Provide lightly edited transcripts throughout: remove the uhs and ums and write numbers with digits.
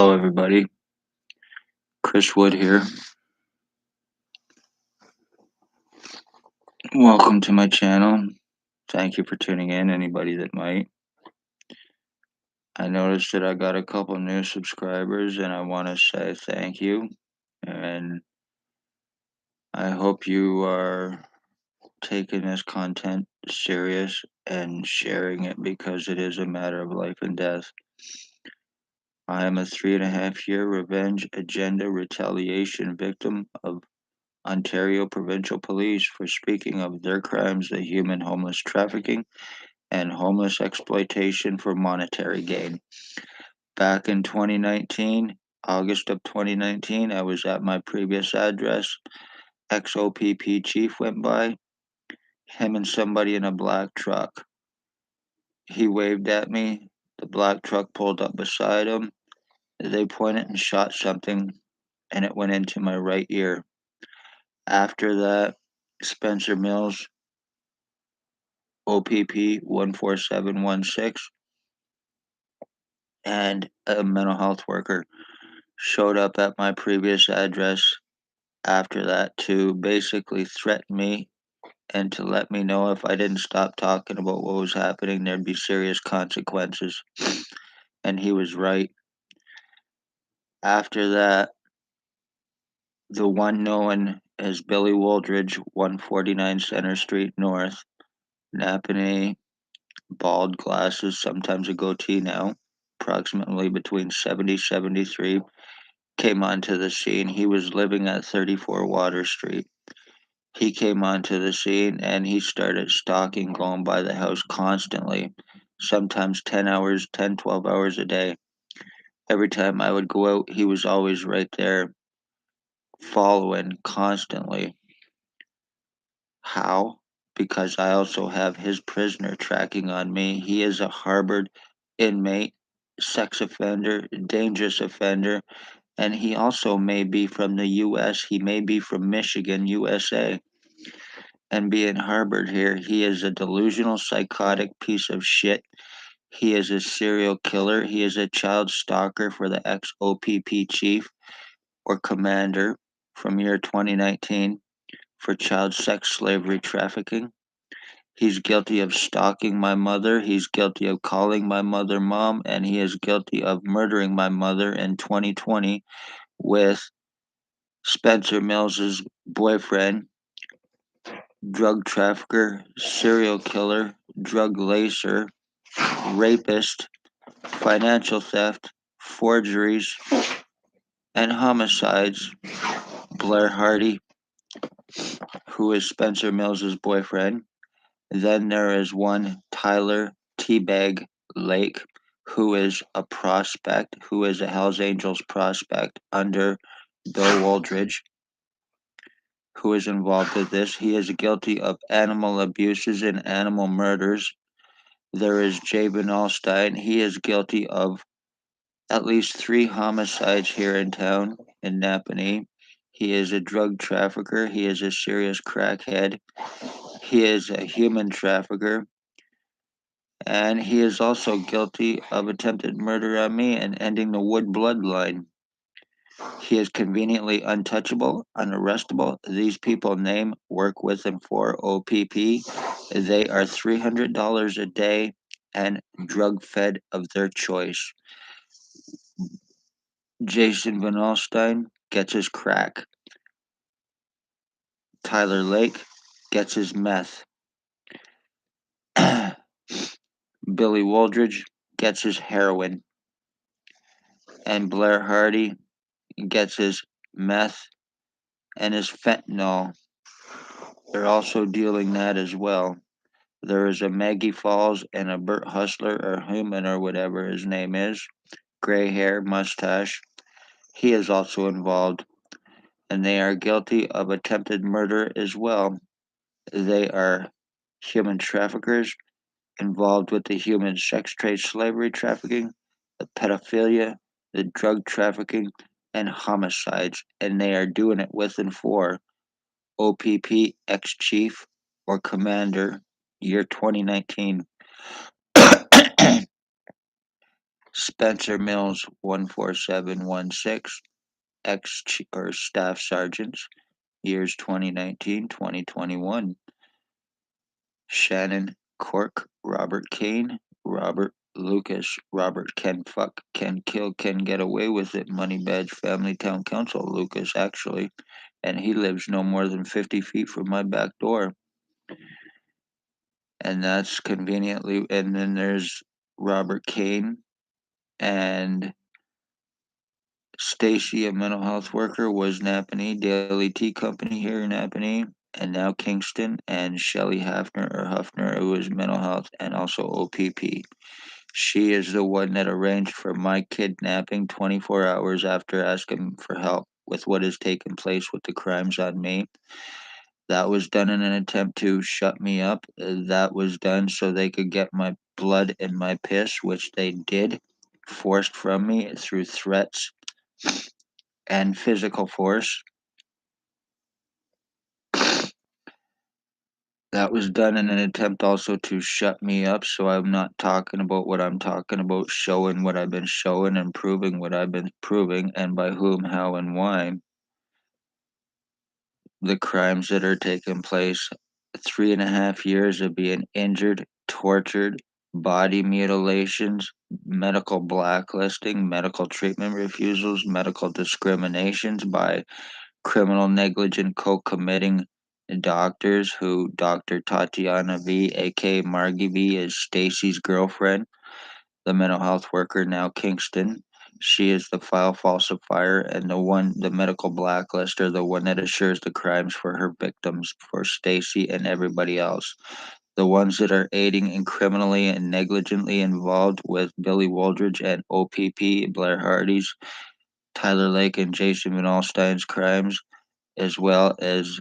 Hello, everybody. Chris Wood here. Welcome to my channel. Thank you for tuning in, anybody that might. I noticed that I got a couple new subscribers, and I want to say thank you. And I hope you are taking this content serious and sharing it because it is a matter of life and death. I am a 3.5-year revenge agenda retaliation victim of Ontario Provincial Police for speaking of their crimes, the human homeless trafficking and homeless exploitation for monetary gain. Back in 2019, August of 2019, I was at my previous address. O.p.p chief went by, him and somebody in a black truck. He waved at me. The black truck pulled up beside him. They pointed and shot something, and it went into my right ear. After that, Spencer Mills, o.p.p 14716, and a mental health worker showed up at my previous address after that to basically threaten me and to let me know if I didn't stop talking about what was happening, there'd be serious consequences. And he was right. After that, the one known as Billy Wooldridge, 149 Center Street North, napanee, bald glasses, sometimes a goatee now, approximately between 73, came onto the scene. He was living at 34 Water Street. He came onto the scene and he started stalking, going by the house constantly, sometimes 12 hours a day. Every time I would go out, he was always right there, following constantly. How? Because I also have his prisoner tracking on me. He is a harbored inmate, sex offender, dangerous offender, and he also may be from the U.S. He may be from Michigan, USA. And being harbored here, he is a delusional, psychotic piece of shit. He is a serial killer. He is a child stalker for the ex-o.p.p chief or commander from year 2019 for child sex slavery trafficking. He's guilty of stalking my mother. He's guilty of calling my mother mom, and he is guilty of murdering my mother in 2020 with Spencer Mills's boyfriend, drug trafficker, serial killer, drug lacer, rapist, financial theft, forgeries, and homicides. Blair Hardy, who is Spencer Mills's boyfriend. Then there is one Tyler Teabag Lake, who is a prospect, who is a Hells Angels prospect under Bill Wooldridge, who is involved with this. He is guilty of animal abuses and animal murders. There is Jay Vanalstine. He is guilty of at least 3 homicides here in town in Napanee. He is a drug trafficker. He is a serious crackhead. He is a human trafficker. And he is also guilty of attempted murder on me and ending the Wood bloodline. He is conveniently untouchable, unarrestable. These people name, work with, and for o.p.p. They are $300 a day and drug fed of their choice. Jason Vanalstine gets his crack. Tyler Lake gets his meth. Billy Wooldridge gets his heroin. And Blair Hardy gets his meth and his fentanyl. They're also dealing that as well. There is a Maggie Falls and a Bert Hustler or Human or whatever his name is. Gray hair, mustache. He is also involved. And they are guilty of attempted murder as well. They are human traffickers involved with the human sex trade, slavery trafficking, the pedophilia, the drug trafficking, and homicides. And they are doing it with and for o.p.p ex-chief or commander, year 2019. Spencer Mills 14716, ex or staff sergeants, years 2019-2021. Shannon Cork, Robert Kane, Robert Lucas, Robert Ken Fuck, Ken Kill, Ken Get Away With It, Money Badge Family Town Council, Lucas actually, and he lives no more than 50 feet from my back door. And that's conveniently, and then there's Robert Kane and Stacy, a mental health worker, was Napanee Daily Tea Company here in Napanee, and now Kingston, and Shelley Hafner or Huffner, who is mental health and also o.p.p. She is the one that arranged for my kidnapping 24 hours after asking for help with what has taken place with the crimes on me. That was done in an attempt to shut me up. That was done so they could get my blood and my piss, which they did, forced from me through threats and physical force. That was done in an attempt also to shut me up so I'm not talking about what I'm talking about, showing what I've been showing, and proving what I've been proving, and by whom, how, and why. The crimes that are taking place 3.5 years of being injured, tortured, body mutilations, medical blacklisting, medical treatment refusals, medical discriminations by criminal negligent co-committing doctors who Dr. Tatiana V, aka Margie V, is Stacy's girlfriend, the mental health worker now Kingston. She is the file falsifier and the medical blacklister, the one that assures the crimes for her victims, for Stacy and everybody else. The ones that are aiding and criminally and negligently involved with Billy Wooldridge and o.p.p, Blair Hardy's, Tyler Lake and Jason Vanalstine's crimes, as well as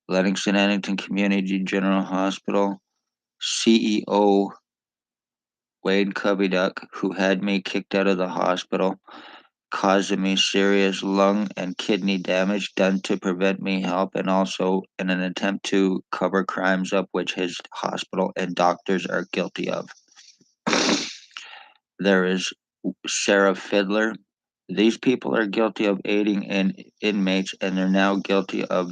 Livingston Annington Community General Hospital, CEO Wade Cubbyduck, who had me kicked out of the hospital, causing me serious lung and kidney damage done to prevent me help, and also in an attempt to cover crimes up which his hospital and doctors are guilty of. There is Sheriff Fiddler. These people are guilty of aiding inmates, and they're now guilty of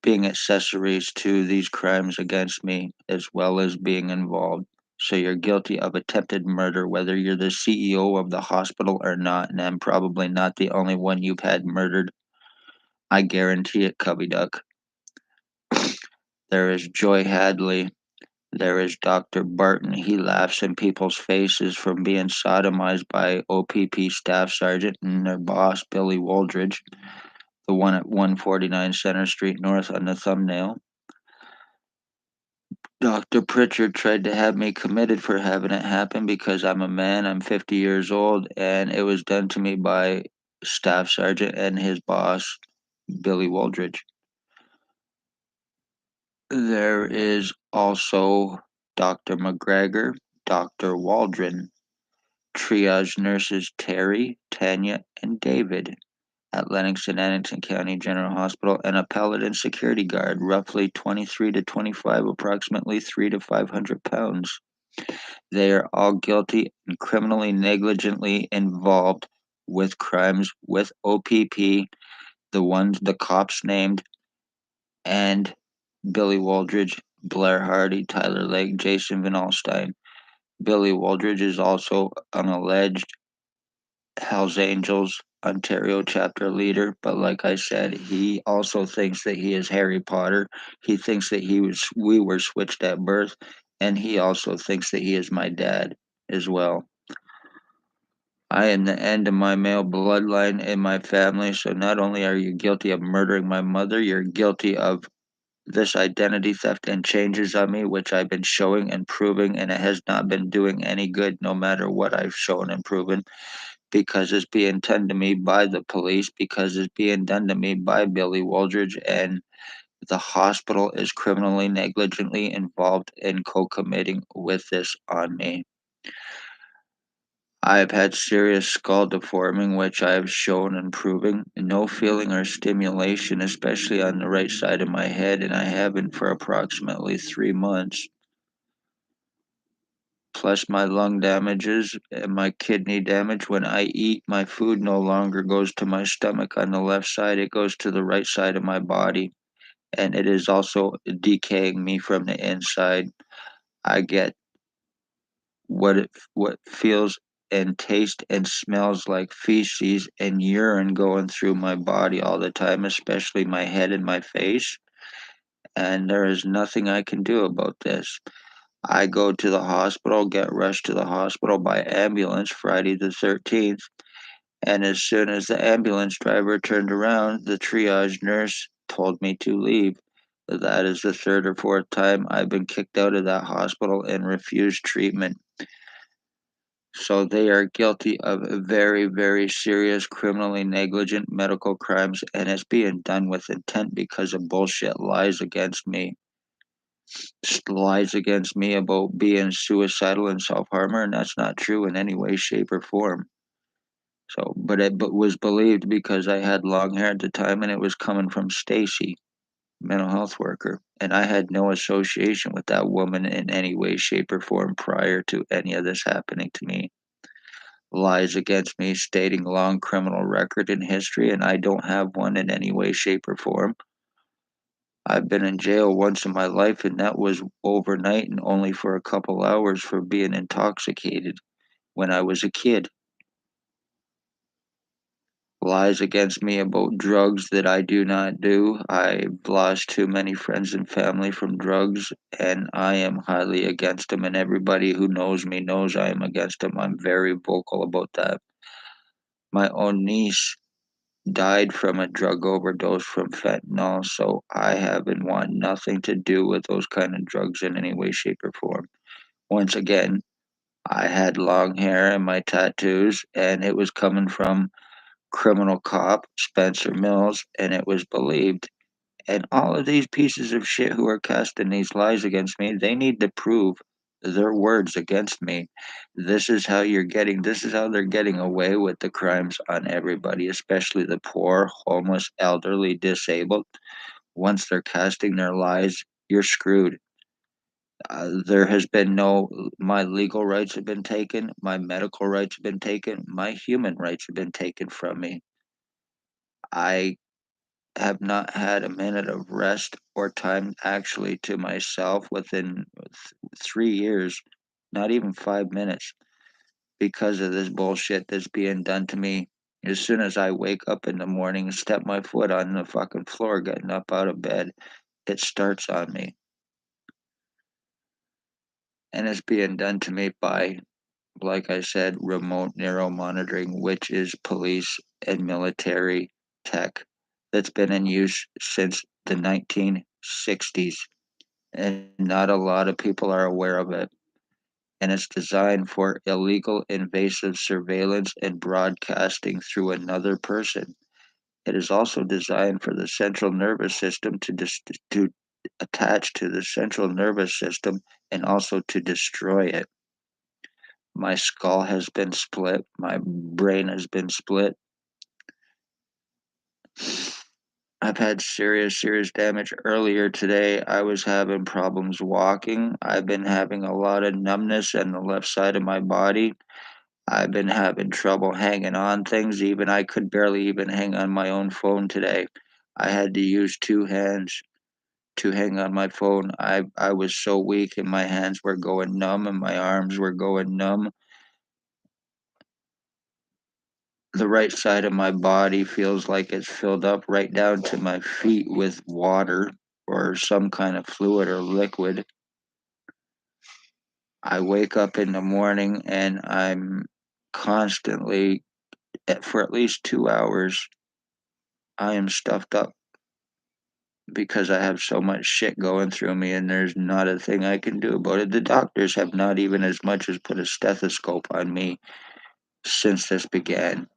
being accessories to these crimes against me, as well as being involved. So you're guilty of attempted murder, whether you're the CEO of the hospital or not, and I'm probably not the only one you've had murdered. I guarantee it, Cubby Duck. There is Joy Hadley. There is Dr. Barton. He laughs in people's faces from being sodomized by o.p.p staff sergeant and their boss, Billy Wooldridge, the one at 149 Center Street North on the thumbnail. Dr. Pritchard tried to have me committed for having it happen because I'm a man, I'm 50 years old, and it was done to me by Staff Sergeant and his boss, Billy Wooldridge. There is also Dr. McGregor, Dr. Waldron, triage nurses Terry, Tanya, and David at Lennox and Annington County General Hospital, and a paladin security guard, roughly 23 to 25, approximately 3 to 500 pounds. They are all guilty and criminally negligently involved with crimes with o.p.p, the cops named, and Billy Wooldridge, Blair Hardy, Tyler Lake, Jason Vanalstine. Billy Wooldridge is also an alleged Hells Angels Ontario chapter leader, but like I said, he also thinks that he is Harry Potter. He thinks that we were switched at birth, and he also thinks that he is my dad as well. I am the end of my male bloodline in my family, so not only are you guilty of murdering my mother, you're guilty of this identity theft and changes on me, which I've been showing and proving, and it has not been doing any good no matter what I've shown and proven, because it's being done to me by the police, because it's being done to me by Billy Wooldridge, and the hospital is criminally negligently involved in co-committing with this on me. I have had serious skull deforming, which I have shown and proving. No feeling or stimulation, especially on the right side of my head, and I haven't for approximately 3 months. plus my lung damages and my kidney damage. When I eat, my food no longer goes to my stomach on the left side, it goes to the right side of my body, and it is also decaying me from the inside. I get what feels and tastes and smells like feces and urine going through my body all the time, especially my head and my face, and there is nothing I can do about this. I go to the hospital, get rushed to the hospital by ambulance Friday the 13th, and as soon as the ambulance driver turned around, the triage nurse told me to leave. That is the third or fourth time I've been kicked out of that hospital and refused treatment. So they are guilty of very, very serious criminally negligent medical crimes, and it's being done with intent because of bullshit lies against me about being suicidal and self-harmer, and that's not true in any way, shape, or form. So, but it was believed because I had long hair at the time, and it was coming from Stacy, mental health worker, and I had no association with that woman in any way, shape, or form prior to any of this happening to me. Lies against me, stating long criminal record and history, and I don't have one in any way, shape, or form. I've been in jail once in my life, and that was overnight and only for a couple hours for being intoxicated when I was a kid. Lies against me about drugs that I do not do. I've lost too many friends and family from drugs, and I am highly against them, and everybody who knows me knows I am against them. I'm very vocal about that. My own niece died from a drug overdose from fentanyl, so I haven't want nothing to do with those kind of drugs in any way, shape, or form. Once again, I had long hair and my tattoos, and it was coming from criminal cop Spencer Mills, and it was believed. And all of these pieces of shit who are casting these lies against me, they need to prove their words against me. This is how they're getting away with the crimes on everybody, especially the poor, homeless, elderly, disabled. Once they're casting their lies, you're screwed. There has been my legal rights have been taken, my medical rights have been taken, my human rights have been taken from me. I have not had a minute of rest or time actually to myself within 3 years, not even 5 minutes, because of this bullshit that's being done to me. As soon as I wake up in the morning and step my foot on the fucking floor getting up out of bed, it starts on me. And it's being done to me by, like I said, remote neuro monitoring, which is police and military tech that's been in use since the 1960s. And not a lot of people are aware of it. And it's designed for illegal invasive surveillance and broadcasting through another person. It is also designed for the central nervous system to attach to the central nervous system and also to destroy it. My skull has been split, my brain has been split. I've had serious, serious damage. Earlier today, I was having problems walking. I've been having a lot of numbness in the left side of my body. I've been having trouble hanging on things. Even I could barely even hang on my own phone today. I had to use two hands to hang on my phone. I was so weak and my hands were going numb and my arms were going numb. The right side of my body feels like it's filled up right down to my feet with water or some kind of fluid or liquid. I wake up in the morning and I'm constantly, for at least 2 hours, I am stuffed up because I have so much shit going through me and there's not a thing I can do about it. The doctors have not even as much as put a stethoscope on me since this began.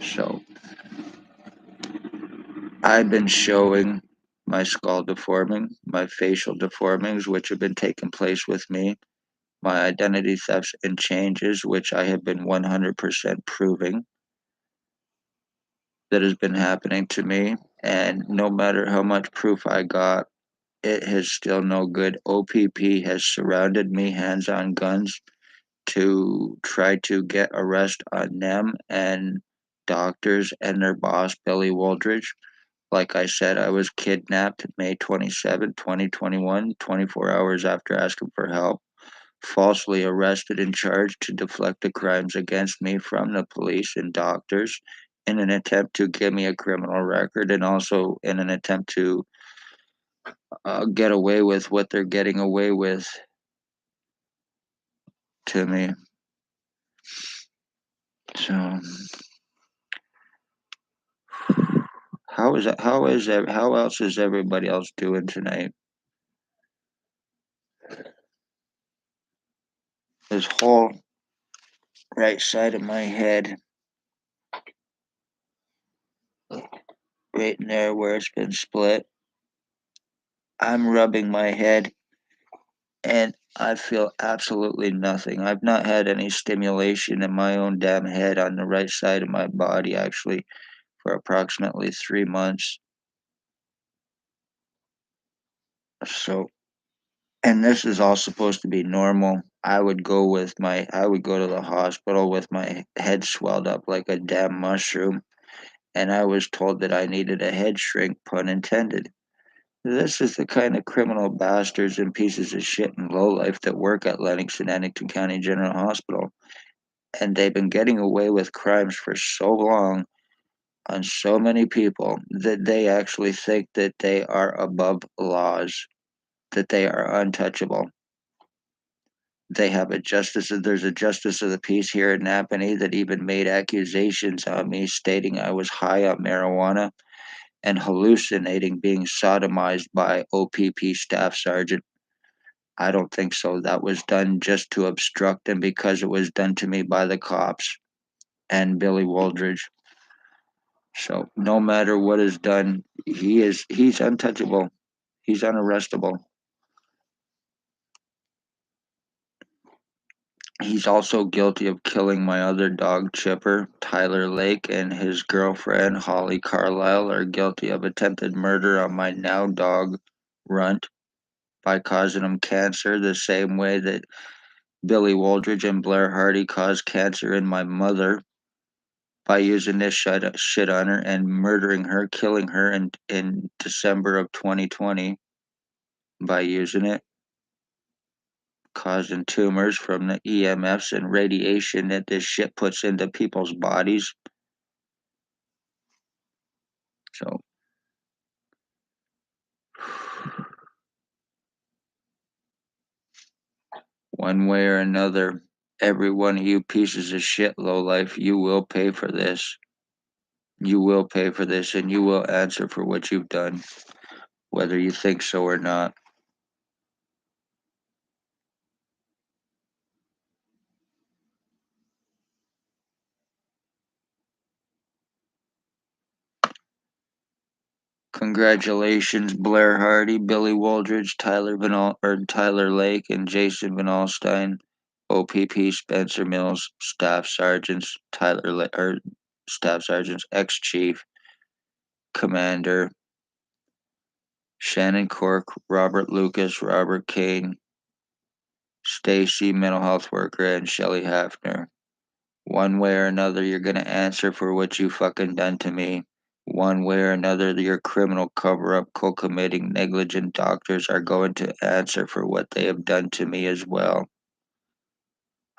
So I've been showing my skull deforming, my facial deformings, which have been taking place with me, my identity thefts and changes, which I have been 100% proving that has been happening to me. And no matter how much proof I got, it is still no good. OPP has surrounded me, hands on guns, to try to get arrest on them and doctors and their boss, Billy Wooldridge. Like I said, I was kidnapped May 27, 2021, 24 hours after asking for help, falsely arrested and charged to deflect the crimes against me from the police and doctors in an attempt to give me a criminal record and also in an attempt to get away with what they're getting away with to me. So how else is everybody else doing tonight? This whole right side of my head, right in there where it's been split, I'm rubbing my head and I feel absolutely nothing. I've not had any stimulation in my own damn head on the right side of my body actually for approximately 3 months. So, and this is all supposed to be normal. I would go to the hospital with my head swelled up like a damn mushroom, and I was told that I needed a head shrink, pun intended. This is the kind of criminal bastards and pieces of shit and lowlife that work at Lennox and Annington County General Hospital. And they've been getting away with crimes for so long on so many people that they actually think that they are above laws, that they are untouchable. There's a justice of the peace here in Napanee that even made accusations on me stating I was high on marijuana and hallucinating being sodomized by o.p.p. Staff Sergeant. I don't think so. That was done just to obstruct and because it was done to me by the cops and Billy Wooldridge. So no matter what is done, he's untouchable. He's unarrestable. He's also guilty of killing my other dog, Chipper. Tyler Lake and his girlfriend, Holly Carlisle, are guilty of attempted murder on my now dog, Runt, by causing him cancer the same way that Billy Wooldridge and Blair Hardy caused cancer in my mother by using this shit on her and murdering her, killing her in December of 2020 by using it, causing tumors from the EMFs and radiation that this shit puts into people's bodies. So, one way or another, every one of you pieces of shit, lowlife, you will pay for this. You will pay for this and you will answer for what you've done, whether you think so or not. Congratulations, Blair Hardy, Billy Wooldridge, Tyler Lake, and Jason Vanalstine, o.p.p. Spencer Mills, Staff Sergeants, Staff Sergeants, ex-Chief, Commander, Shannon Cork, Robert Lucas, Robert Kane, Stacy, mental health worker, and Shelley Hafner. One way or another, you're gonna answer for what you fucking done to me. One way or another, your criminal cover up, co committing, negligent doctors are going to answer for what they have done to me as well.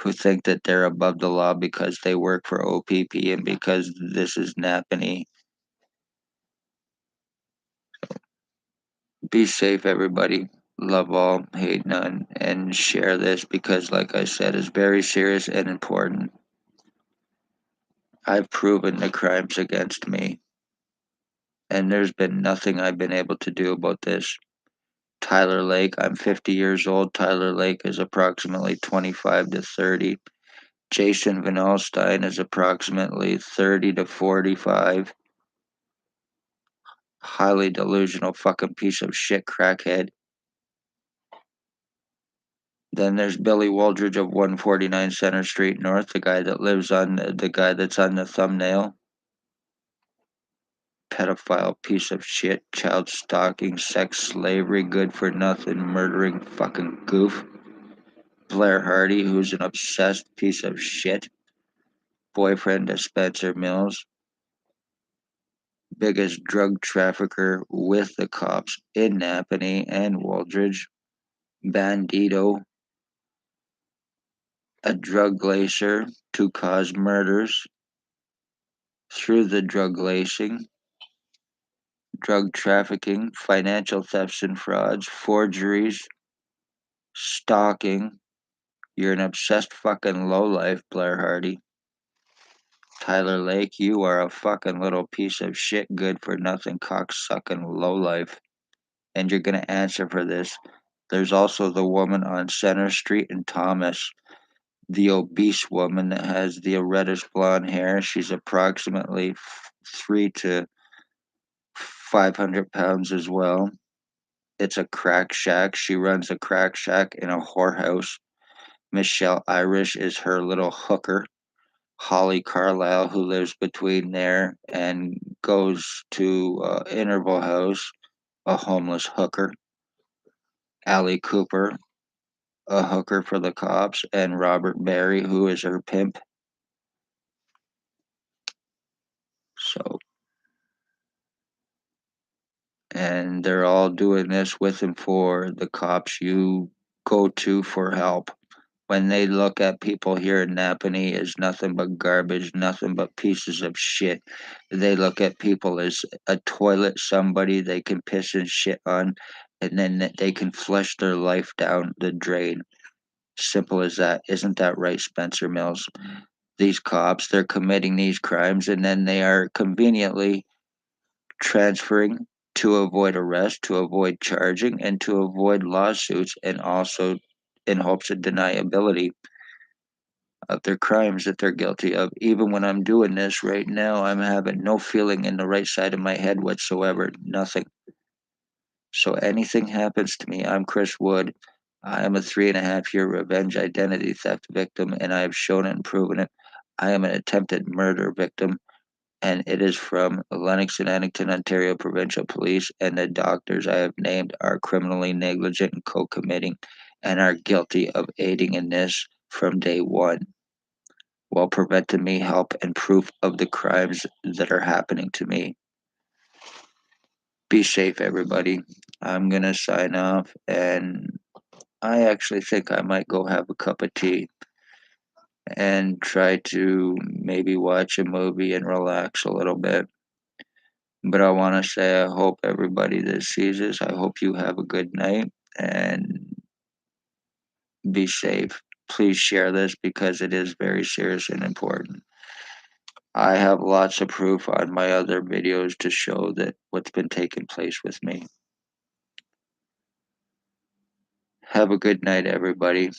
Who think that they're above the law because they work for OPP and because this is Napanee. Be safe, everybody. Love all, hate none, and share this because, like I said, it's very serious and important. I've proven the crimes against me, and there's been nothing I've been able to do about this. Tyler Lake, I'm 50 years old. Tyler Lake is approximately 25 to 30. Jason Vanalstine is approximately 30 to 45. Highly delusional fucking piece of shit crackhead. Then there's Billy Wooldridge of 149 Center Street North, the guy that lives on the guy that's on the thumbnail. pedophile piece of shit, child stalking, sex slavery, good for nothing, murdering fucking goof. Blair Hardy, who's an obsessed piece of shit, boyfriend to Spencer Mills, biggest drug trafficker with the cops in Napanee and Wooldridge, Bandito, a drug lacer to cause murders through the drug lacing, drug trafficking, financial thefts and frauds, forgeries, stalking. You're an obsessed fucking lowlife, Blair Hardy. Tyler Lake, you are a fucking little piece of shit, good for nothing, cocksucking lowlife. And you're gonna answer for this. There's also the woman on Center Street in Thomas, the obese woman that has the reddish blonde hair. She's approximately 3 to 500 pounds as well. It's a crack shack. She runs a crack shack in a whorehouse. Michelle Irish is her little hooker. Holly Carlisle, who lives between there and goes to Interval House, a homeless hooker. Allie Cooper, a hooker for the cops, and Robert Barry, who is her pimp. So, and they're all doing this with and for the cops you go to for help. When they look at people here in Napanee as nothing but garbage, nothing but pieces of shit, they look at people as a toilet, somebody they can piss and shit on, and then they can flush their life down the drain. Simple as that. Isn't that right, Spencer Mills? These cops, they're committing these crimes and then they are conveniently transferring to avoid arrest, to avoid charging, and to avoid lawsuits, and also in hopes of deniability of their crimes that they're guilty of. Even when I'm doing this right now, I'm having no feeling in the right side of my head whatsoever. Nothing. So anything happens to me, I'm Chris Wood. I am a 3.5 year revenge identity theft victim, and I have shown it and proven it. I am an attempted murder victim, and it is from Lennox and Addington, Ontario Provincial Police, and the doctors I have named are criminally negligent and co-committing and are guilty of aiding in this from day one, while preventing me help and proof of the crimes that are happening to me. Be safe, everybody. I'm going to sign off, and I actually think I might go have a cup of tea and try to maybe watch a movie and relax a little bit. But I want to say I hope everybody that sees this, I hope you have a good night and be safe. Please share this because it is very serious and important. I have lots of proof on my other videos to show that what's been taking place with me. Have a good night, everybody.